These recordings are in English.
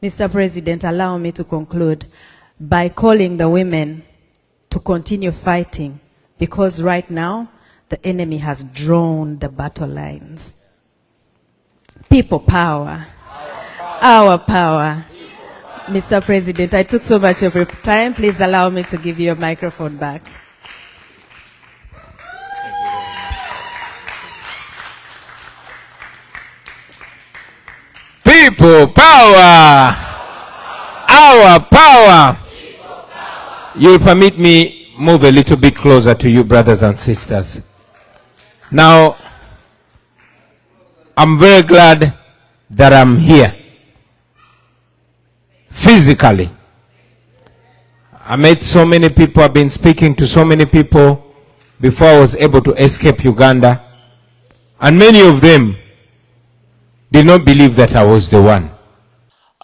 Mr. President, allow me to conclude by calling the women to continue fighting, because right now the enemy has drawn the battle lines. People power. Our power. Mr. President, I took so much of your time. Please allow me to give you a microphone back. People power. Our power. You'll permit me move a little bit closer to you, brothers and sisters. Now, I'm very glad that I'm here physically. I met so many people, I've been speaking to so many people before I was able to escape Uganda, and many of them did not believe that I was the one.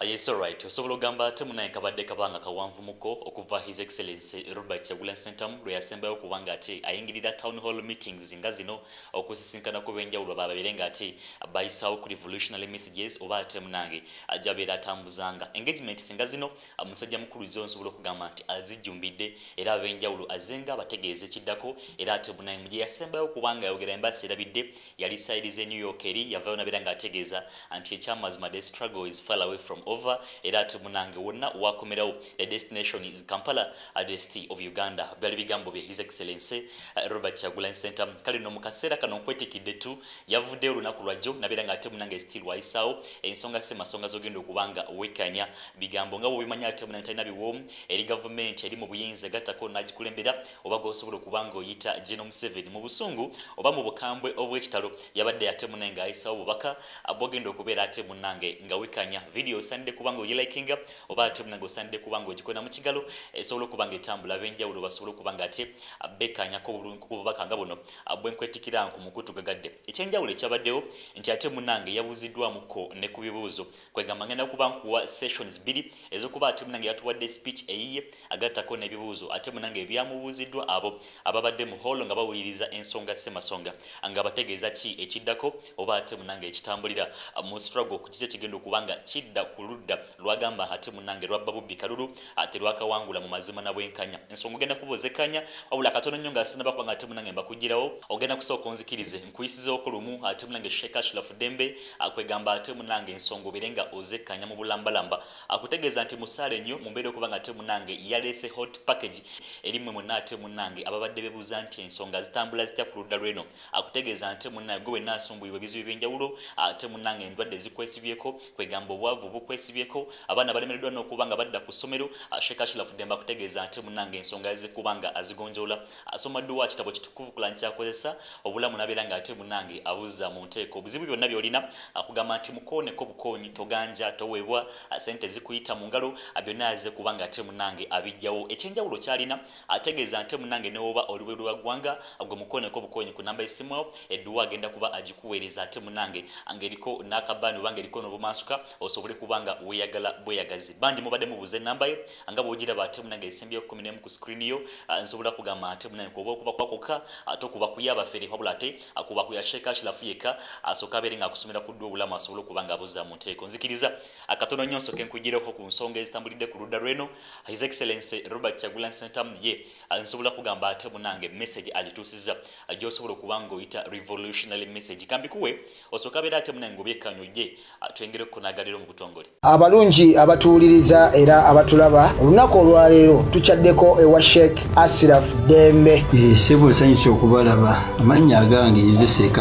Yes, all right. So Logamba Temuna Kabade Kabanga Kawanfumuko, okuva His Excellency Robert Kyagulanyi Ssentamu lwe yasembayo okubanga ate ayingirira town hall meetings nga zino okusisinkana kw'ebyenjawulo bababeerenga ate bayisawo ku revolutionary messages oba ate munange ajja abeera atambuzanga engagement singa zino omusajja mukulu zonsobola okugamba nti azijjumbidde era ab'enjawulo azenga bategeeze ekiddako era ate munange mu gye yasembayo okubanga yayogera embaasi erabidde yali side ze New York eri yavaayo nabeera nga ategeeza nti ekyamazima the struggle is far away from over era ate munange wonna wakomerawo the destination is Kampala at the city of Uganda byali bigambo bye His Excellency Robert Kyagulanyi Ssentamu kale no mu kaseera kano nkwetikidde tu yavuddeyo olunaku lwajjo nabeera nga ate munange still wayisaawo ensonga semasonga zogenda okubanga wekanya bigambo nga bwebimanya ate munange talina biwoomu eri gavumenti eri mu buyinza gattako n'agikulembera oba gosobola okubanga oyita Gen.Museveni mu busungu oba mu bukambwe obw'ekitalo yabadde ate munange nga ayisaawo bubaka bwogenda okubeera ate munange nga wekanya video sande kubanga oyilikinga oba ate munange osande kubanga ogikona mu kigalo esobola okubanga etambula ab'enjawulo basobola okubanga ate bekanyako bulungi ku bubaka nga buno bwenkwetikira nku mukutu gagadde ekyenjawulo ekyabaddewo nti ate munange yabuuziddwamuko ne ku bibuuzo kwegamba ngenda kuba nkuwa sessions 2 ez'okuba ate munange yatuwadde speech eyiye agattako n'ebibuuzo ate munange ebyamubuuziddwa abo ababadde mu holo nga bawuliriza ensonga semasonga nga bategeeza ki ekiddako oba ate munange ekitambulira mu struggle ku kiki ekigenda okubanga kidda ku ludda lwagamba ate munange lwabba bubbi kalulu ate lwakawangula mu mazima na bwenkanya ensonga ogenda kubozekanya wabula katono nnyo nga sinaba kubanga ate munange mbakugirawo ogenda kusooka onzikirize nkuyisizeeko lumu ate munange Sheikh Dembe akwegamba ate munange ensonga obeerenga ozekanya mu bulambalamba akutegeeza nti musaale nnyo mu mbeera okubanga ate munange yaleese hot package erimmwe mwonna ate munange ababadde bebuuza nti ensonga zitambula zitya ku ludda lweno akutegeeza nti munange gwe wenna asumbuyibwa ebizibu ebyenjawulo ate munange endwadde zikwesibyeko kwegamba obwavu bukwesibyeko abaana balemereddwa n'okubanga badda ku ssomero Sheikh Dembe akutegeeza ate munange ensonga ezikubanga azigonjoola asomaddwa kitabo kitukuvu kula nkyakozesa obulamu nabeera nga ate munange abuzza mu nteeko obuzibu byonna byolina akugamba nti mukooneko bukoonyi toganja toweebwa sente zikuyita mu ngalo byonna aze kubanga ate munange abijjawo ekyenjawulo kyalina ategeeza ate munange newoba oliwe lwa ggwanga gwe mukooneko bukoonyi ku namba y'essimu edduwa agenda kuba agikuweereza ate munange angeriko n'akabaani oba ngeriko n'obumansuka osobole kubanga weeyagala bweyagazi bangi mubadde mubuuza ennamba ye nga bw'ogiraba ate munange esembyeyo 11 ku screen yo nsobola kugamba ate munange kuba okuba kwakoka ate okuba kuyaba fere wabula ate akuba kuya Sheikh yeka asooka abeere nga akusomera ku ddwa obulamu asobole okubanga abuzza mu nteeko nzikiriza akatono nnyo nsooke nkugireko ku nsonga ezitambulidde ku ludda lweno His Excellency Robert Kyagulanyi Ssentamu ye nsobola kugamba ate munange message agituusizza gy'osobola okubanga oyita revolutionary message kambikuwe osooka abeera ate munange obyekkanyo gye twengereko n'agaliro mu butongole abalungi abatuwuliriza era abatulaba olunaku olwaleero tukyaddeko ewa Sheikh Dembe sebo sanyusa okubalaba amannya agange Sheikh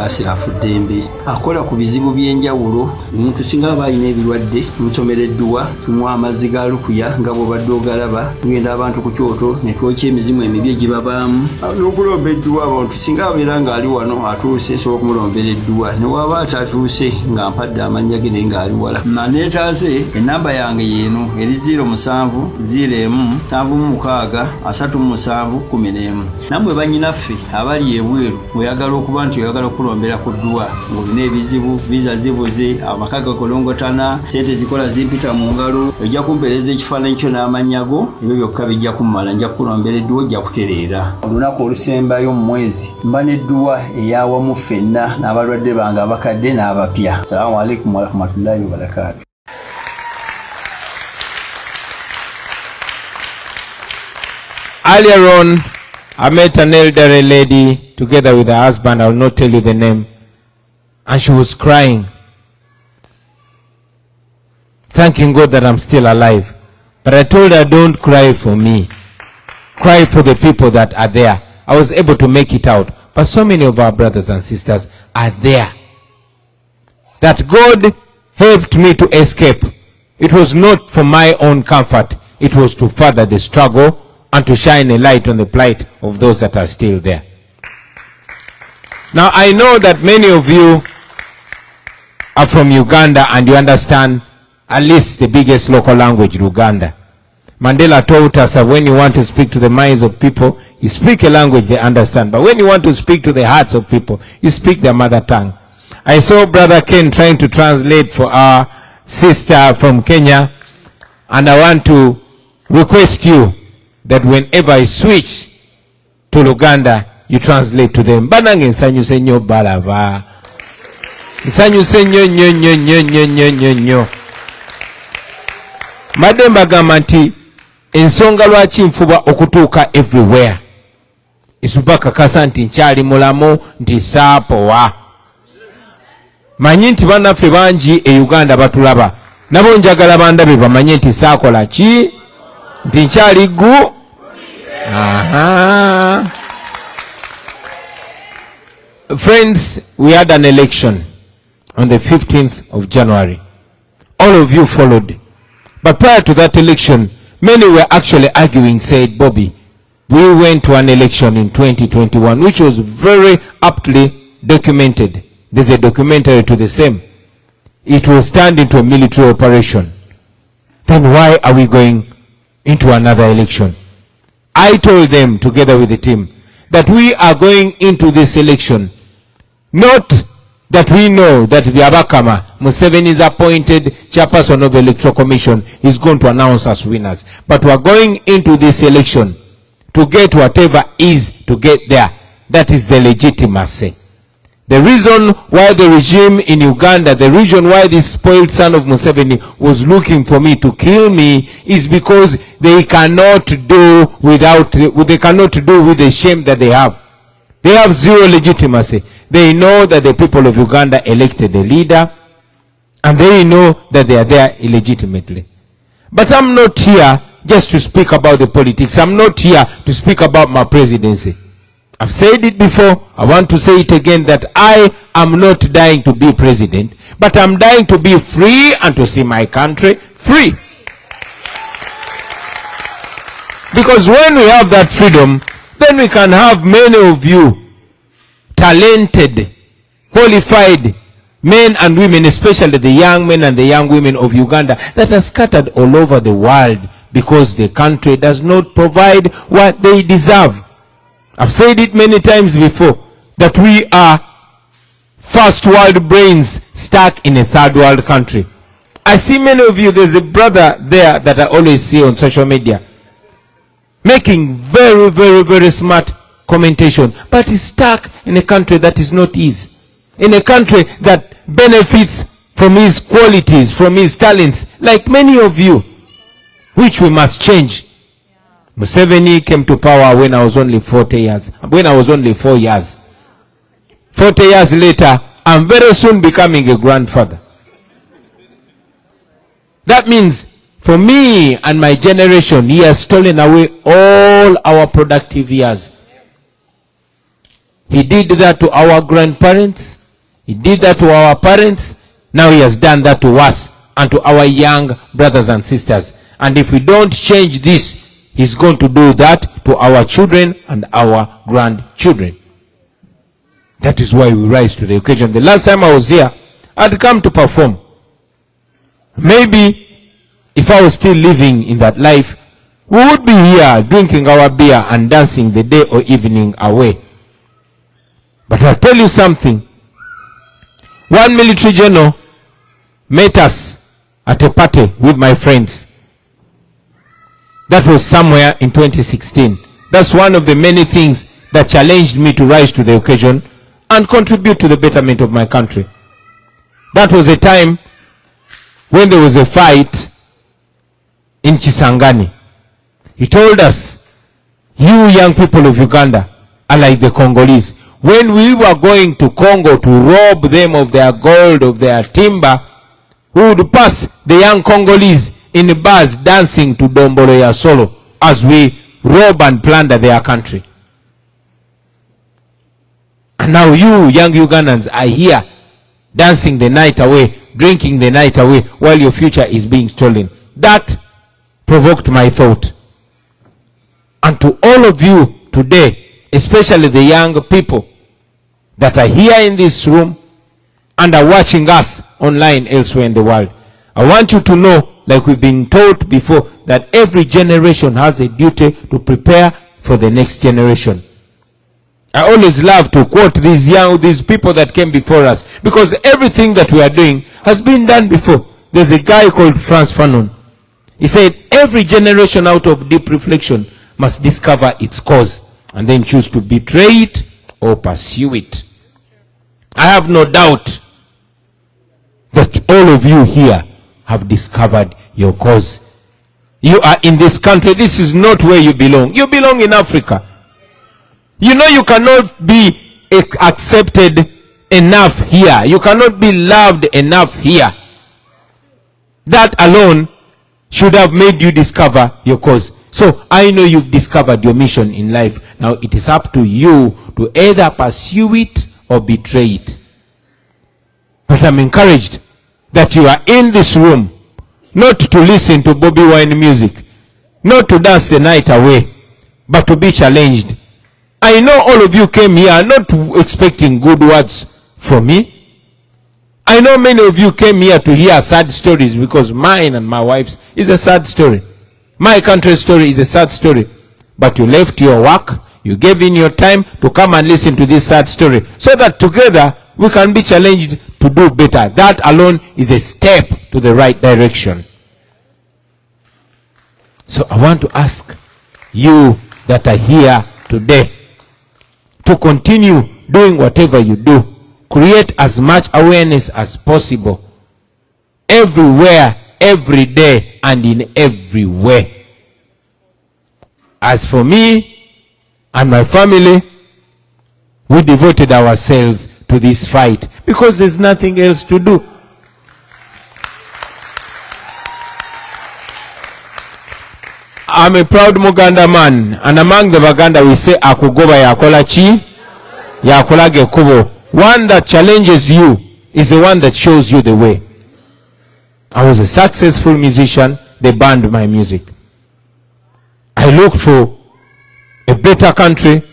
Dembe akola ku bizibu by'enjawulo omuntu singa aba alina ebirwadde musomereddwa tumuwa amazzi ga lukuya nga bw'obadde ogalaba tugenda abantu ku kyoto ne twokya emizimu emibi egibabaamu n'okulomba edduwa abantu singa abeera ng'ali wano atuuse sobola okumulombera edduwa ne waba atatuuse nga mpadde amannya ge naye ng'ali wala neetaase ennamba yange yeeno eri 0707363711 nammwe bannyinaffe abali ebweru oyagala okuba nti oyagala okulombera ku ddwa ng'olina ebizibu viza zibuze amaka gakolongotana sente zikola zimpita mu ngalo ojja kumpeereza ekifaananyi kyo n'amannya ebyo byokka bijja kummala nja kukulombera edduwa ojja kutereera olunaku olusembayo mu mwezi mba n'edduwa eyawamu ffenna n'abalwadde bange abakadde n'abapya. Assalamu alaikum warahmatullahi wabarakatuh. Earlier on, I met an elderly lady together with her husband. I will not tell you the name. And she was crying, thanking God that I'm still alive. But I told her, don't cry for me. Cry for the people that are there. I was able to make it out. But so many of our brothers and sisters are there. That God helped me to escape. It was not for my own comfort. It was to further the struggle and to shine a light on the plight of those that are still there. Now, I know that many of you are from Uganda and you understand at least the biggest local language, Luganda. Mandela taught us that when you want to speak to the minds of people, you speak a language they understand. But when you want to speak to the hearts of people, you speak their mother tongue. I saw Brother Ken trying to translate for our sister from Kenya, and I want to request you that whenever I switch to Luganda, you translate to them. Banange nsanyuse nnyo balaba. Nsanyuse nnyo. Mademba gamba nti ensonga lwaki nfuba okutuuka everywhere. Isubaka kasa nti nkyali mulamu nti saapowa. Manyi nti bannaffe bangi e Uganda batulaba. Nabo njagala bandabe bamanye nti saakola ki? Nti nkyali gu? Aha. Friends, we had an election on the 15th of January. All of you followed. But prior to that election, many were actually arguing, said, Bobby, we went to an election in 2021, which was very aptly documented. There's a documentary to the same. It was turned into a military operation. Then why are we going into another election? I told them, together with the team, that we are going into this election, not that we know that Byabakama, Museveni is appointed chairperson of the Electoral Commission, is going to announce us winners. But we are going into this election to get whatever is to get there. That is the legitimacy. The reason why the regime in Uganda, the reason why this spoiled son of Museveni was looking for me to kill me is because they cannot do with the shame that they have. They have zero legitimacy. They know that the people of Uganda elected a leader, and they know that they are there illegitimately. But I'm not here just to speak about the politics. I'm not here to speak about my presidency. I've said it before. I want to say it again, that I am not dying to be president, but I'm dying to be free and to see my country free. Because when we have that freedom, then we can have many of you talented, qualified men and women, especially the young men and the young women of Uganda that are scattered all over the world because the country does not provide what they deserve. I've said it many times before, that we are first world brains stuck in a third world country. I see many of you, there's a brother there that I always see on social media, making very, very, very smart commentation, but he's stuck in a country that is not his. In a country that benefits from his qualities, from his talents, like many of you, which we must change. Museveni came to power when I was only 40 years. When I was only 4 years. 40 years later, I'm very soon becoming a grandfather. That means for me and my generation, he has stolen away all our productive years. He did that to our grandparents. He did that to our parents. Now he has done that to us and to our young brothers and sisters. And if we don't change this, he's going to do that to our children and our grandchildren. That is why we rise to the occasion. The last time I was here, I'd come to perform. Maybe if I was still living in that life, we would be here drinking our beer and dancing the day or evening away. But I'll tell you something. One military general met us at a party with my friends. That was somewhere in 2016. That's one of the many things that challenged me to rise to the occasion and contribute to the betterment of my country. That was a time when there was a fight in Kisangani. He told us, You young people of Uganda are like the Congolese. When we were going to Congo to rob them of their gold, of their timber, we would pass the young Congolese in bars dancing to Dombolo ya Solo as we rob and plunder their country. And now you young Ugandans are here dancing the night away, drinking the night away while your future is being stolen. That provoked my thought. And to all of you today, especially the young people that are here in this room and are watching us online elsewhere in the world, I want you to know, like we've been taught before, that every generation has a duty to prepare for the next generation. I always love to quote these people that came before us, because everything that we are doing has been done before. There's a guy called Frantz Fanon. He said, every generation out of deep reflection must discover its cause and then choose to betray it or pursue it. I have no doubt that all of you here have discovered your cause. You are in this country. This is not where you belong. You belong in Africa. You know you cannot be accepted enough here. You cannot be loved enough here. That alone should have made you discover your cause. So I know you've discovered your mission in life. Now it is up to you to either pursue it or betray it. But I'm encouraged that you are in this room not to listen to Bobiwine music, not to dance the night away, but to be challenged. I know all of you came here not expecting good words from me. I know many of you came here to hear sad stories, because mine and my wife's is a sad story. My country's story is a sad story. But you left your work, you gave in your time to come and listen to this sad story, so that together we can be challenged to do better. That alone is a step to the right direction. So I want to ask you that are here today to continue doing whatever you do. Create as much awareness as possible, everywhere, every day, and in every way. As for me and my family, we devoted ourselves to this fight because there's nothing else to do. I'm a proud Muganda man, and among the Baganda we say akugoba yakola chi, yakola gekubo. One that challenges you is the one that shows you the way. I was a successful musician. They banned my music. I looked for a better country,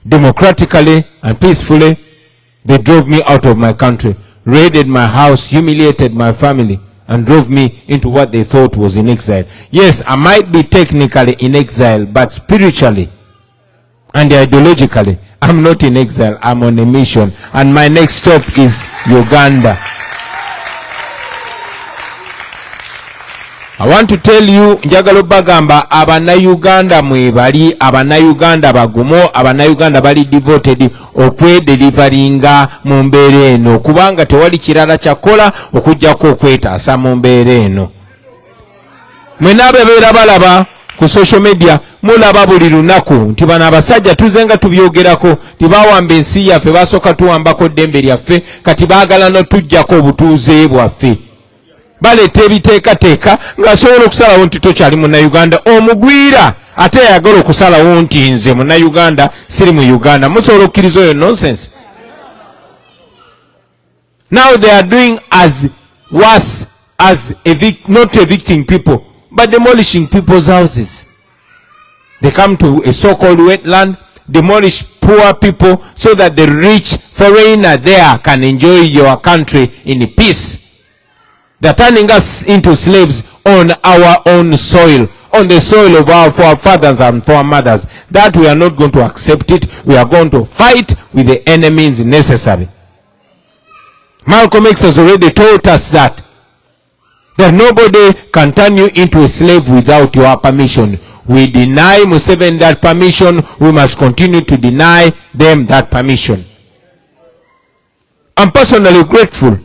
democratically and peacefully. They drove me out of my country, raided my house, humiliated my family, and drove me into what they thought was in exile. Yes, I might be technically in exile, but spiritually and ideologically, I'm not in exile. I'm on a mission. And my next stop is Uganda. I want to tell you, njagala bagamba abana-Uganda mwebali, abana-Uganda bagumo, abana-Uganda bali devoted okwedelivaringa mu mbeera eno, kubanga tewali kirala kyakola okujjako okwetaasa mu mbeera eno. Mwena abebeera balaba ku social media, mulaba buli lunaku nti bano abasajja tuzenga tubyogerako, tibawamba ensi yaffe, basooka tuwambako ddembe lyaffe, kati baagala notujjako obutuuze bwaffe. Baleeta ebiteekateeka ng'asobola okusalawo nti tokyali munnayuganda, omugwira ate yagala okusalawo nti nze munnayuganda siri mu Uganda. Musobola okkiriza oyo nonsense? Now they are doing as worse as not evicting people, but demolishing people's houses. They come to a so-called wetland, demolish poor people so that the rich foreigner there can enjoy your country in peace. They're turning us into slaves on our own soil, on the soil of our forefathers and foremothers. That we are not going to accept it. We are going to fight with the enemies necessary. Malcolm X has already taught us that nobody can turn you into a slave without your permission. We deny Museveni that permission. We must continue to deny them that permission. I'm personally grateful,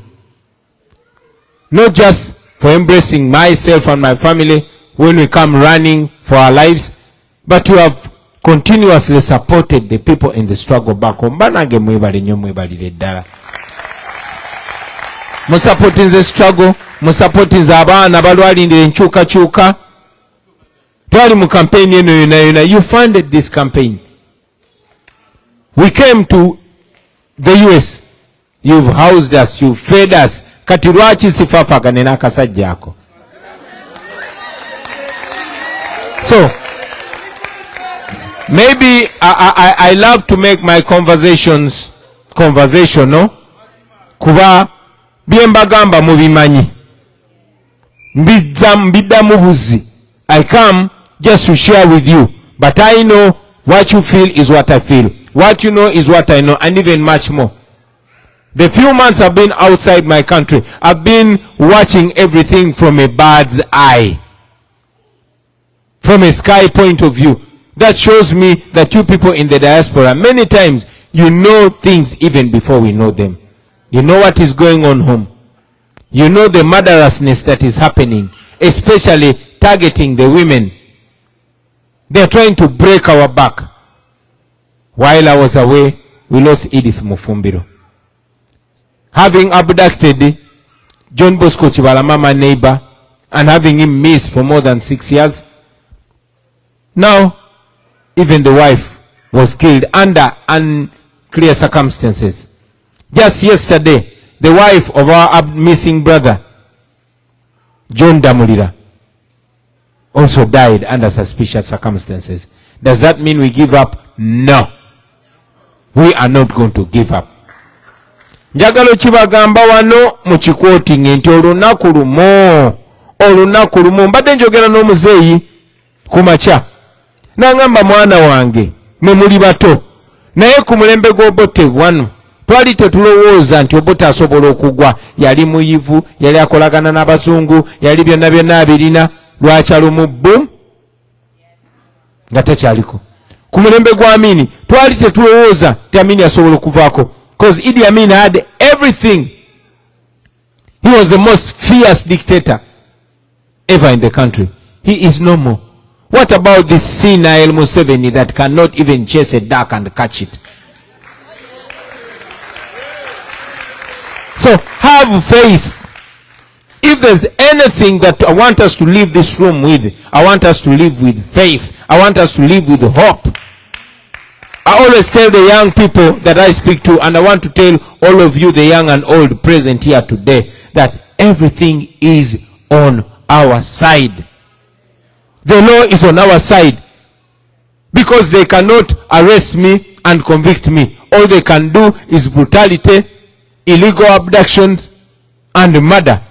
not just for embracing myself and my family when we come running for our lives, but you have continuously supported the people in the struggle back home. Banange mwebale nnyo mwebalire ddala. Musupporting the struggle, musupporting abaana balwalindira enkyukakyuka. Twali mu campaign eno yona. You funded this campaign. We came to the US. You've housed us, you've fed us. Kati lwaki sifafagane n'akasajja ako? So, maybe I love to make my conversations conversational. Kuba byembagamba mubimanyi. Mbidda mubuzi. I come just to share with you. But I know what you feel is what I feel. What you know is what I know, and even much more. The few months I've been outside my country, I've been watching everything from a bird's eye. From a sky point of view. That shows me that you people in the diaspora, many times, you know things even before we know them. You know what is going on home. You know the murderousness that is happening, especially targeting the women. They are trying to break our back. While I was away, we lost Edith Mufumbiro. Having abducted John Bosco Chibalamama neighbor and having him missed for more than 6 years. Now, even the wife was killed under unclear circumstances. Just yesterday, the wife of our missing brother, John Damulira, also died under suspicious circumstances. Does that mean we give up? No. We are not going to give up. Njagalo kibagamba wano mu quoting nti olunaku lumu mbadde njogera n'omuzeeyi ku makya n'angamba mwana wange mwe muli bato naye ku mulembe gw'Obote wano twali tetulowooza nti Obote asobola okugwa. Yali muyivu, yali akolagana n'abazungu, yali byonna abirina, lwakyalo boom nga takyaliko. Ku mulembe gwa Amini twali tetulowooza nti Amini asobola okuvaako, because Idi Amin had everything. He was the most fierce dictator ever in the country. He is no more. What about this senile Museveni that cannot even chase a duck and catch it? So have faith. If there's anything that I want us to leave this room with, I want us to live with faith. I want us to live with hope. I always tell the young people that I speak to, and I want to tell all of you, the young and old present here today, that everything is on our side. The law is on our side. Because they cannot arrest me and convict me. All they can do is brutality, illegal abductions, and murder.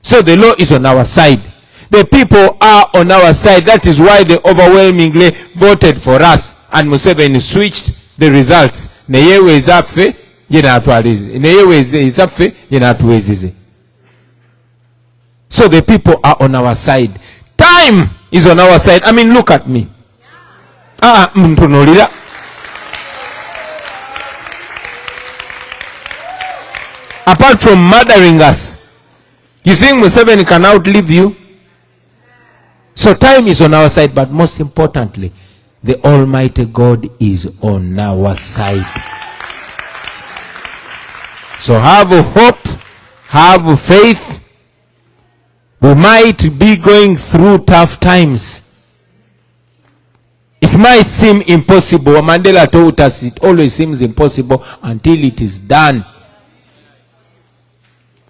So the law is on our side. The people are on our side. That is why they overwhelmingly voted for us. And Museveni switched the results. Neyewe izaffe yena atwalize. Neyewe izaffe yena atuwezize. So the people are on our side. Time is on our side. I mean, look at me. Mtunulira. Apart from murdering us, you think Museveni can outlive you? So time is on our side, but most importantly, the Almighty God is on our side. So have hope, have faith. We might be going through tough times. It might seem impossible. Mandela told us it always seems impossible until it is done.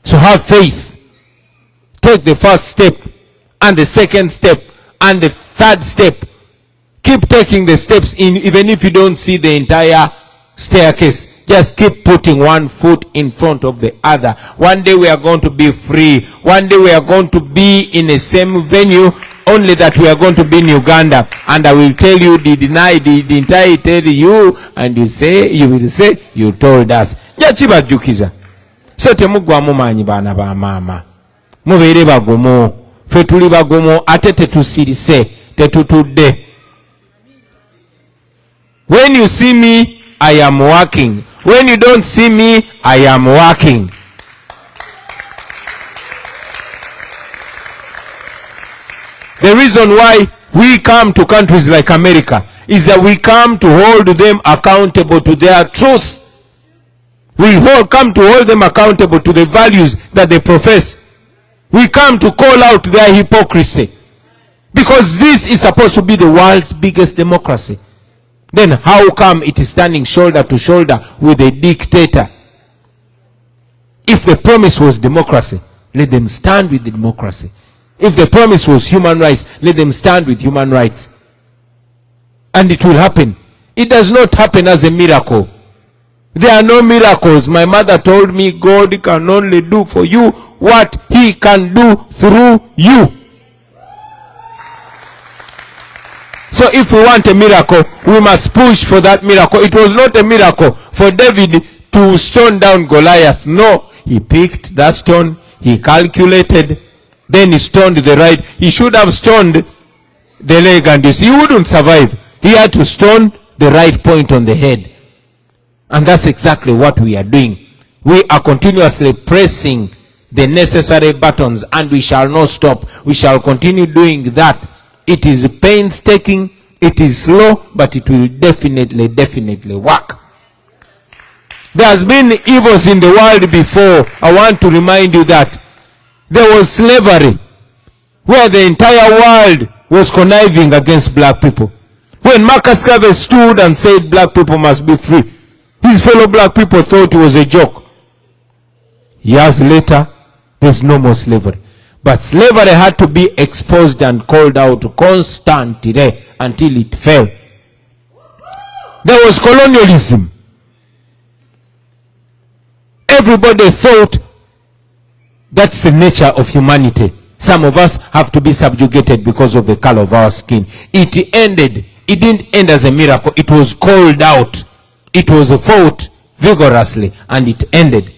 So have faith. Take the first step, and the second step, and the third step. Keep taking the steps in, even if you don't see the entire staircase. Just keep putting one foot in front of the other. One day we are going to be free. One day we are going to be in the same venue, only that we are going to be in Uganda. And I will tell you, didn't I tell you? And you will say, you told us. Yachibajukiza. So temugwamu manyi bana ba mama. Mubeere bagumu. Ffe tuli bagumu ate tetusirise, tetutudde. When you see me, I am working. When you don't see me, I am working. The reason why we come to countries like America is that we come to hold them accountable to their truth. We come to hold them accountable to the values that they profess. We come to call out their hypocrisy. Because this is supposed to be the world's biggest democracy. Then how come it is standing shoulder to shoulder with a dictator? If the promise was democracy, let them stand with the democracy. If the promise was human rights, let them stand with human rights. And it will happen. It does not happen as a miracle. There are no miracles. My mother told me God can only do for you what he can do through you. So if we want a miracle, we must push for that miracle. It was not a miracle for David to stone down Goliath. No, he picked that stone, he calculated, then he stoned the right. He should have stoned the leg, and you see, he wouldn't survive. He had to stone the right point on the head. And that's exactly what we are doing. We are continuously pressing the necessary buttons, and we shall not stop. We shall continue doing that. It is painstaking, it is slow, but it will definitely work. There has been evils in the world before. I want to remind you that there was slavery, where the entire world was conniving against black people. When Marcus Garvey stood and said black people must be free, his fellow black people thought it was a joke. Years later, there's no more slavery. But slavery had to be exposed and called out constantly until it fell. There was colonialism. Everybody thought that's the nature of humanity. Some of us have to be subjugated because of the color of our skin. It ended. It didn't end as a miracle. It was called out. It was fought vigorously, and it ended.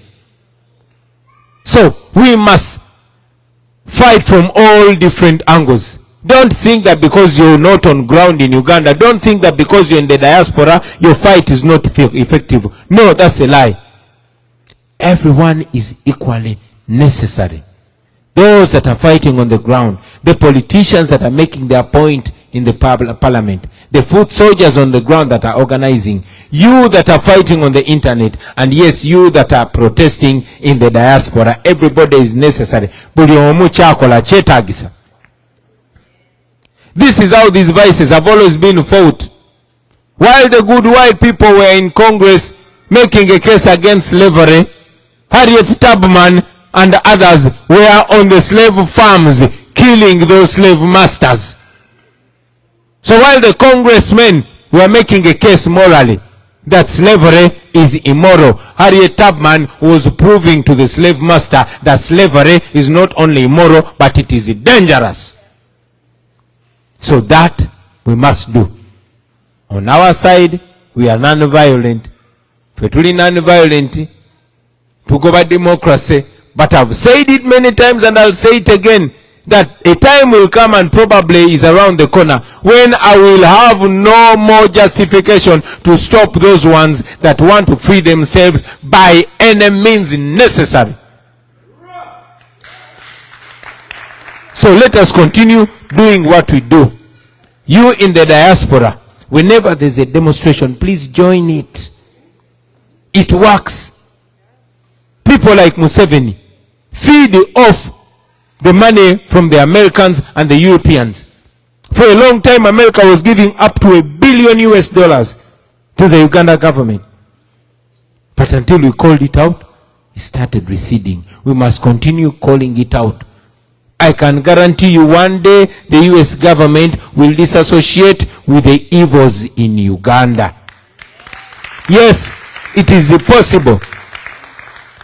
So we must fight from all different angles. Don't think that because you're not on ground in Uganda, don't think that because you're in the diaspora, your fight is not effective. No, that's a lie. Everyone is equally necessary. Those that are fighting on the ground, the politicians that are making their point in the parliament, the foot soldiers on the ground that are organizing, you that are fighting on the internet, and yes, you that are protesting in the diaspora, everybody is necessary. This is how these vices have always been fought. While the good white people were in Congress making a case against slavery, Harriet Tubman and others were on the slave farms killing those slave masters. So while the congressmen were making a case morally that slavery is immoral, Harriet Tubman was proving to the slave master that slavery is not only immoral, but it is dangerous. So that we must do. On our side, we are non-violent. Petuli non-violent. To go by democracy. But I've said it many times, and I'll say it again, that a time will come, and probably is around the corner, when I will have no more justification to stop those ones that want to free themselves by any means necessary. So let us continue doing what we do. You in the diaspora, whenever there's a demonstration, please join it. It works. People like Museveni feed off the money from the Americans and the Europeans. For a long time, America was giving up to $1 billion to the Uganda government. But until we called it out, it started receding. We must continue calling it out. I can guarantee you one day the US government will disassociate with the evils in Uganda. Yes, it is possible.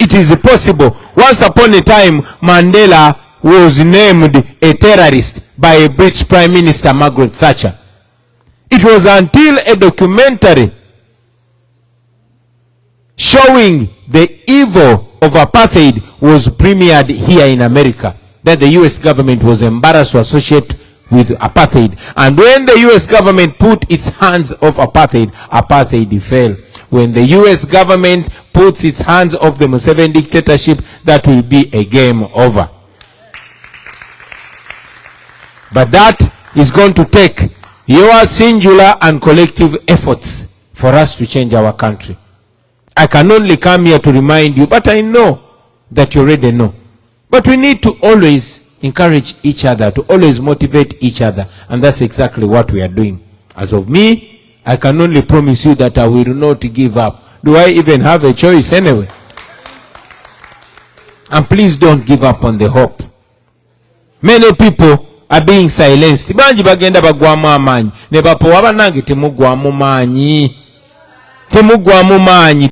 It is possible. Once upon a time, Mandela was named a terrorist by a British Prime Minister, Margaret Thatcher. It was until a documentary showing the evil of apartheid was premiered here in America that the US government was embarrassed to associate with apartheid. And when the US government put its hands off apartheid, apartheid fell. When the US government puts its hands off the Museveni dictatorship, that will be a game over. But that is going to take your singular and collective efforts for us to change our country. I can only come here to remind you, but I know that you already know. But we need to always encourage each other, to always motivate each other. And that's exactly what we are doing. As of me, I can only promise you that I will not give up. Do I even have a choice anyway? And please don't give up on the hope. Many people are being silenced. Banji bagenda bagwamu amanyi. Ne bapowa banange temugwamu manyi. Temugwamu manyi.